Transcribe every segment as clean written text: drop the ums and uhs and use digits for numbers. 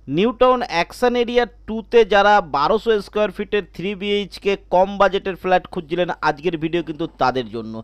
New Town action area 2তে যারা 1200 square ফিটের 3 BHK কম বাজেটের ফ্ল্যাট খুঁজছিলেন, আজকের ভিডিও কিন্তু তাদের জন্য।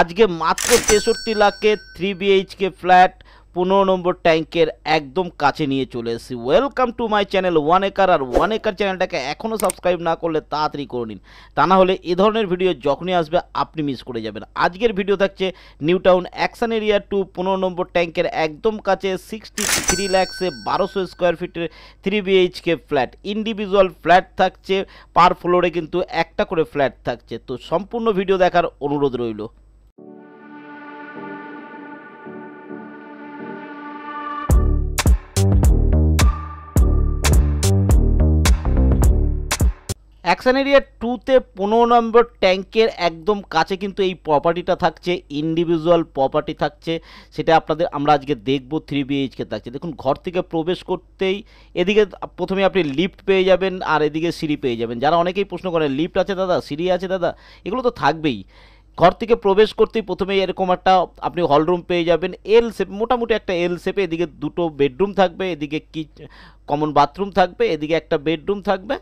আজকে মাত্র 63 লাখে 3 BHK ফ্ল্যাট 15 নম্বর ট্যাঙ্কের একদম কাছে নিয়ে চলে এসেছি। Welcome to my channel one acre. আর ওয়ান একর চ্যানেলটাকে এখনও সাবস্ক্রাইব না করলে তাড়াতাড়ি করে নিন, তা না হলে এ ধরনের ভিডিও যখনই আসবে আপনি মিস করে যাবেন। আজকের ভিডিও থাকছে নিউটাউন অ্যাকশন এরিয়া 2 15 নম্বর ট্যাঙ্কের একদম কাছে 63 লাখসে 1200 স্কোয়ার ফিটের 3 BHK ফ্ল্যাট। ইন্ডিভিজুয়াল ফ্ল্যাট থাকছে, পার ফ্লোরে কিন্তু একটা করে ফ্ল্যাট থাকছে। তো সম্পূর্ণ ভিডিও দেখার অনুরোধ রইল। অ্যাকশন এরিয়া 2তে 15 নম্বর ট্যাঙ্কের একদম কাছে কিন্তু এই প্রপার্টিটা থাকছে, ইন্ডিভিজুয়াল প্রপার্টি থাকছে। সেটা আমরা আজকে দেখব। 3 BHK থাকছে। দেখুন, ঘর থেকে প্রবেশ করতেই এদিকে প্রথমে আপনি লিফট পেয়ে যাবেন, আর এদিকে সিঁড়ি পেয়ে যাবেন। যারা অনেকেই প্রশ্ন করেন লিফট আছে দাদা, সিঁড়ি আছে দাদা, এগুলো তো থাকবেই। ঘর থেকে প্রবেশ করতেই প্রথমে এরকম একটা আপনি হলরুম পেয়ে যাবেন, এল শেপ, মোটামুটি একটা এল শেপে। এদিকে দুটো বেডরুম থাকবে, এদিকে কমন বাথরুম থাকবে, এদিকে একটা বেডরুম থাকবে,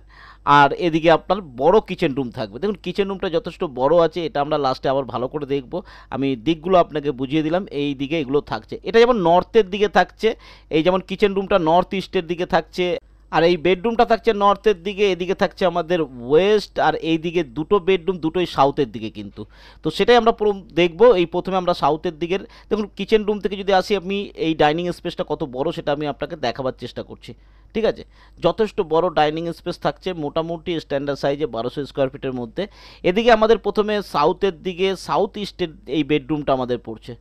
আর এদিকে আপনার বড় কিচেন রুম থাকবে। দেখুন, কিচেন রুমটা যথেষ্ট বড় আছে। এটা আমরা লাস্টে আবার ভালো করে দেখব। আমি দিকগুলো আপনাকে বুঝিয়ে দিলাম। এই দিকে এগুলো থাকছে। এটা যেমন নর্থের দিকে থাকছে, এই যেমন কিচেন রুমটা নর্থ ইস্টের দিকে থাকছে, আর এই বেডরুমটা থাকছে নর্থের দিকে, এদিকে থাকছে আমাদের ওয়েস্ট, আর এই দিকে দুটো বেডরুম দুটোই সাউথের দিকে কিন্তু। তো সেটাই আমরা দেখব। এই প্রথমে আমরা সাউথের দিকের দেখুন, কিচেন রুম থেকে যদি আসি, আমি এই ডাইনিং স্পেসটা কত বড় সেটা আমি আপনাকে দেখাবার চেষ্টা করছি। ঠিক আছে, যথেষ্ট বড় ডাইনিং স্পেস থাকছে, মোটামুটি স্ট্যান্ডার্ড সাইজে 1200 স্কোয়ার ফিটের মধ্যে। এদিকে আমাদের প্রথমে সাউথের দিকে সাউথ ইস্টের এই বেডরুমটা আমাদের পড়ছে।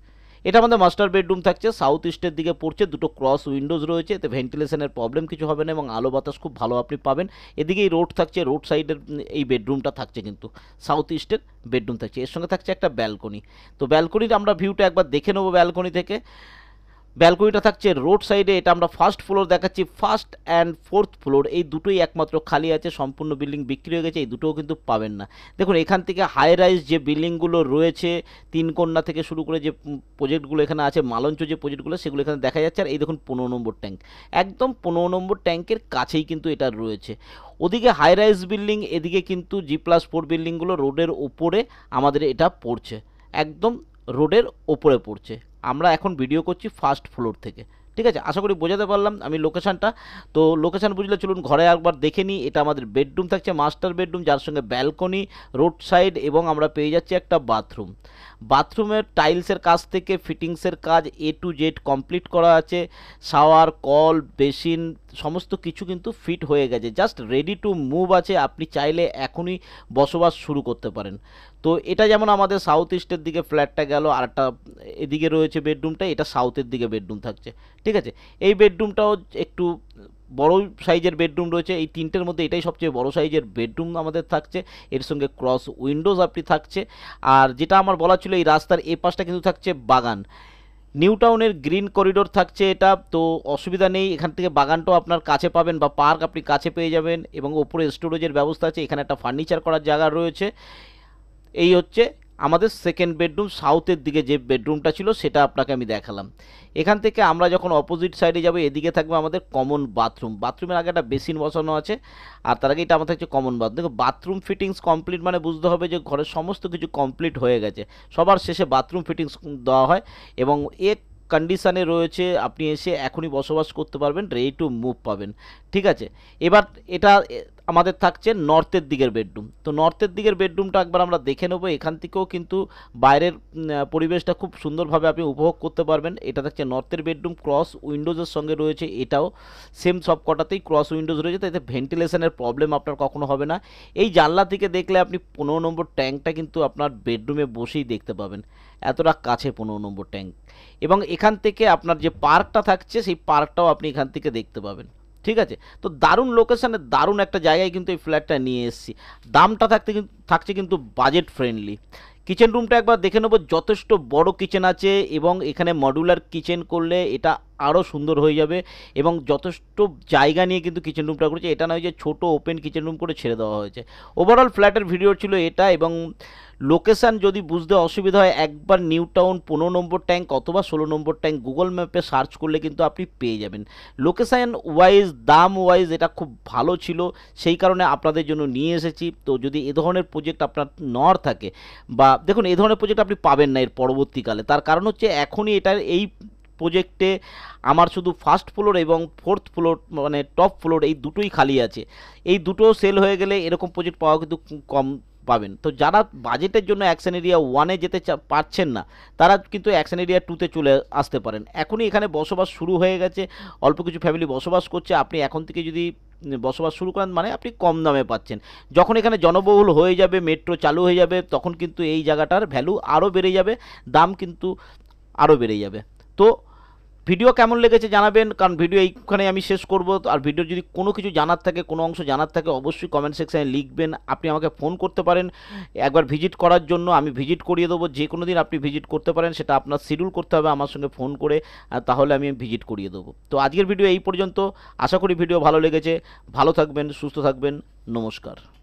এটা আমাদের মাস্টার বেডরুম থাকছে, সাউথ ইস্টের দিকে পড়ছে। দুটো ক্রস উইন্ডোজ রয়েছে, এতে ভেন্টিলেশনের প্রবলেম কিছু হবে না এবং আলো বাতাস খুব ভালো আপনি পাবেন। এদিকে এই রোড থাকছে, রোড সাইডের এই বেডরুমটা থাকছে কিন্তু সাউথ ইস্টের বেডরুম থাকছে। এর সঙ্গে থাকছে একটা ব্যালকনি। তো ব্যালকনির আমরা ভিউটা একবার দেখে নেবো ব্যালকনি থেকে। ব্যালকনিটা থাকছে রোড সাইডে। এটা আমরা ফার্স্ট ফ্লোর দেখাচ্ছি। ফার্স্ট অ্যান্ড ফোর্থ ফ্লোর এই দুটোই একমাত্র খালি আছে, সম্পূর্ণ বিল্ডিং বিক্রি হয়ে গেছে। এই দুটোও কিন্তু পাবেন না। দেখুন, এখান থেকে হাই রাইজ যে বিল্ডিংগুলো রয়েছে, তিনকন্যা থেকে শুরু করে যে প্রজেক্টগুলো এখানে আছে, মালঞ্চ যে প্রজেক্টগুলো, সেগুলো এখানে দেখা যাচ্ছে। আর এই দেখুন 15 নম্বর ট্যাঙ্ক, একদম 15 নম্বর ট্যাঙ্কের কাছেই কিন্তু এটা রয়েছে। ওদিকে হাই রাইজ বিল্ডিং, এদিকে কিন্তু G+4 বিল্ডিংগুলো রোডের ওপরে আমাদের এটা পড়ছে, একদম রোডের ওপরে পড়ছে। আমরা এখন ভিডিও করছি ফার্স্ট ফ্লোর থেকে। ঠিক আছে, আশা করি বোঝাতে পারলাম আমি লোকেশানটা। তো লোকেশান বুঝলে চলুন ঘরে একবার দেখে নিই। এটা আমাদের বেডরুম থাকছে, মাস্টার বেডরুম, যার সঙ্গে ব্যালকনি, রোড সাইড, এবং আমরা পেয়ে যাচ্ছি একটা বাথরুম। বাথরুমের টাইলসের কাজ থেকে ফিটিংসের কাজ A to Z কমপ্লিট করা আছে। শাওয়ার, কল, বেসিন সমস্ত কিছু কিন্তু ফিট হয়ে গেছে, জাস্ট রেডি টু মুভ আছে। আপনি চাইলে এখনই বসবাস শুরু করতে পারেন। তো এটা যেমন আমাদের সাউথ ইস্টের দিকে ফ্ল্যাটটা গেল, আর একটা এদিকে রয়েছে বেডরুমটা, এটা সাউথের দিকে বেডরুম থাকছে। ঠিক আছে, এই বেডরুমটাও একটু বড় সাইজের বেডরুম রয়েছে। এই তিনটের মধ্যে এটাই সবচেয়ে বড় সাইজের বেডরুম আমাদের থাকছে। এর সঙ্গে ক্রস উইন্ডোজ আপনি থাকছে। আর যেটা আমার বলা ছিল, এই রাস্তার এই পাশটা কিন্তু থাকছে বাগান। নিউটাউনের গ্রিন করিডোর থাকছে এটা, তো অসুবিধা নেই। এখান থেকে বাগানটাও আপনার কাছে পাবেন, বা পার্ক আপনি কাছে পেয়ে যাবেন, এবং ওপরে স্টোরেজের ব্যবস্থা আছে। এখানে একটা ফার্নিচার করার জায়গা রয়েছে। এই হচ্ছে আমাদের সেকেন্ড বেডরুম। সাউথের দিকে যে বেডরুমটা ছিল সেটা আপনাকে আমি দেখালাম। এখান থেকে আমরা যখন অপোজিট সাইডে যাব, এদিকে থাকবে আমাদের কমন বাথরুম। বাথরুমের আগে একটা বেসিন বসানো আছে, আর তার আগে এটা আমাদের হচ্ছে কমন বাথরুম। দেখো, বাথরুম ফিটিংস কমপ্লিট মানে বুঝতে হবে যে ঘরের সমস্ত কিছু কমপ্লিট হয়ে গেছে। সবার শেষে বাথরুম ফিটিংস দেওয়া হয়, এবং এক কন্ডিশানে রয়েছে। আপনি এসে এখনই বসবাস করতে পারবেন, রেডি টু মুভ পাবেন। ঠিক আছে, এবার এটা আমাদের থাকছে নর্থের দিকের বেডরুম। তো নর্থের দিকের বেডরুমটা একবার আমরা দেখে নেবো। এখান থেকেও কিন্তু বাইরের পরিবেশটা খুব সুন্দরভাবে আপনি উপভোগ করতে পারবেন। এটা থাকছে নর্থের বেডরুম, ক্রস উইন্ডোজের সঙ্গে রয়েছে। এটাও সেম, সব কটাতেই ক্রস উইন্ডোজ রয়েছে, তাই ভেন্টিলেশনের প্রবলেম আপনার কখনো হবে না। এই জানলা থেকে দেখলে আপনি 15 নম্বর ট্যাঙ্কটা কিন্তু আপনার বেডরুমে বসেই দেখতে পাবেন, এতটা কাছে 15 নম্বর ট্যাঙ্ক। এবং এখান থেকে আপনার যে পার্কটা থাকছে, সেই পার্কটাও আপনি এখান থেকে দেখতে পাবেন। ঠিক আছে, তো দারুণ লোকেশানে দারুণ একটা জায়গায় কিন্তু এই ফ্ল্যাটটা নিয়ে এসেছি। দামটা থাকছে কিন্তু বাজেট ফ্রেন্ডলি। কিচেন রুমটা একবার দেখে নেবো। যথেষ্ট বড় কিচেন আছে, এবং এখানে মডুলার কিচেন করলে এটা আরও সুন্দর হয়ে যাবে এবং যথেষ্ট জায়গা নিয়ে কিন্তু কিচেন রুমটা করেছে, এটা নয় যে ছোট ওপেন কিচেন রুম করে ছেড়ে দেওয়া হয়েছে। ওভারঅল ফ্ল্যাটের ভিডিও ছিল এটা, এবং লোকেশান যদি বুঝতে অসুবিধা হয় একবার নিউ টাউন 15 নম্বর ট্যাঙ্ক অথবা 16 নম্বর ট্যাঙ্ক গুগল ম্যাপে সার্চ করলে কিন্তু আপনি পেয়ে যাবেন। লোকেশান ওয়াইজ, দাম ওয়াইজ এটা খুব ভালো ছিল, সেই কারণে আপনাদের জন্য নিয়ে এসেছি। তো যদি এ ধরনের প্রজেক্ট আপনার নেওয়ার থাকে, বা দেখুন এই ধরনের প্রজেক্ট আপনি পাবেন না এর পরবর্তীকালে, তার কারণ হচ্ছে এখনই এটার এই প্রজেক্টে আমার শুধু ফার্স্ট ফ্লোর এবং ফোর্থ ফ্লোর মানে টপ ফ্লোর এই দুটোই খালি আছে। এই দুটো সেল হয়ে গেলে এরকম প্রজেক্ট পাওয়া কিন্তু কম পাবেন। তো যারা বাজেটের জন্য অ্যাকশন এরিয়া 1-এ যেতে পারছেন না, তারা কিন্তু অ্যাকশন এরিয়া 2-তে চলে আসতে পারেন। এখনই এখানে বসবাস শুরু হয়ে গেছে, অল্প কিছু ফ্যামিলি বসবাস করছে। আপনি এখন থেকে যদি বসবাস শুরু করেন মানে আপনি কম দামে পাচ্ছেন। যখন এখানে জনবহুল হয়ে যাবে, মেট্রো চালু হয়ে যাবে, তখন কিন্তু এই জায়গাটার ভ্যালু আরও বেড়ে যাবে, দাম কিন্তু আরও বেড়ে যাবে। তো ভিডিও কেমন লেগেছে জানাবেন, কারণ ভিডিও এইখানে আমি শেষ করব। আর ভিডিও যদি কোনো কিছু জানার থাকে, কোনো অংশ জানার থাকে, অবশ্যই কমেন্ট সেকশানে লিখবেন। আপনি আমাকে ফোন করতে পারেন একবার ভিজিট করার জন্য, আমি ভিজিট করিয়ে দেবো। যে কোনো দিন আপনি ভিজিট করতে পারেন, সেটা আপনার শিডিউল করতে হবে আমার সঙ্গে ফোন করে, আর তাহলে আমি ভিজিট করিয়ে দেবো। তো আজকের ভিডিও এই পর্যন্ত, আশা করি ভিডিও ভালো লেগেছে। ভালো থাকবেন, সুস্থ থাকবেন, নমস্কার।